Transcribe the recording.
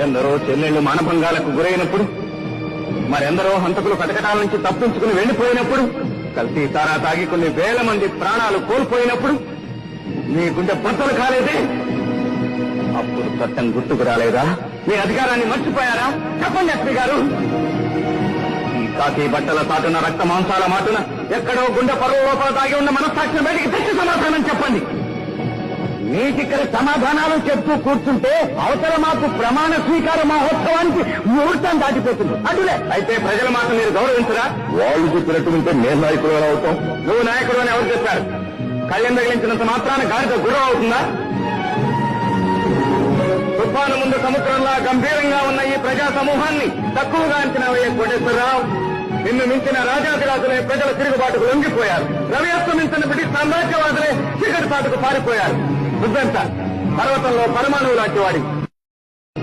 ఎందరో చెల్లెళ్లు మానభంగాలకు గురైనప్పుడు, మరెందరో హంతకులు కటకటాల నుంచి తప్పించుకుని వెళ్లిపోయినప్పుడు, కల్తీ సారా తాగి కొన్ని వేల మంది ప్రాణాలు కోల్పోయినప్పుడు మీ గుండె బద్దలు కాలేదే? అప్పుడు చట్టం గుర్తుకు రాలేదా? మీ అధికారాన్ని మర్చిపోయారా? చెప్పండి ఎస్పీ గారు. ఈ కాకి బట్టల సాటున రక్త మాంసాల మాటున ఎక్కడో గుండె పరువు లోపల తాగి ఉన్న మనస్సాక్షి బయటికి తెచ్చి సమాధానం చెప్పండి. మీకిక్కడ సమాధానాలు చెప్తూ కూర్చుంటే అవతల మాకు ప్రమాణ స్వీకార మహోత్సవానికి ముహూర్తం దాటిపోతుంది. అటులే అయితే ప్రజల మాట మీరు గౌరవించరా? వాళ్ళు చెప్పినట్టు ఉంటే నేను నాయకుడు ఎలా అవుతాం? నువ్వు నాయకుడు అని ఎవరు చెప్పారు? కళ్యాణ్ తగిలించినంత మాత్రాన గాడితో గొడవ అవుతుందా? తుఫాను ముందు సముద్రంలా గంభీరంగా ఉన్న ఈ ప్రజా సమూహాన్ని తక్కువగా అంచనా వేయ కోటేశ్వరరావు. నిన్ను మించిన రాజాదిరాజులే ప్రజల తిరుగుబాటుకు లొంగిపోయారు. రవి అస్తమించిన బ్రిటిష్ సామ్రాజ్యవాదులే చీకటి పాటుకు పారిపోయారు. నువ్వెంత పర్వతంలో పరమాణువు లాంటి వాడి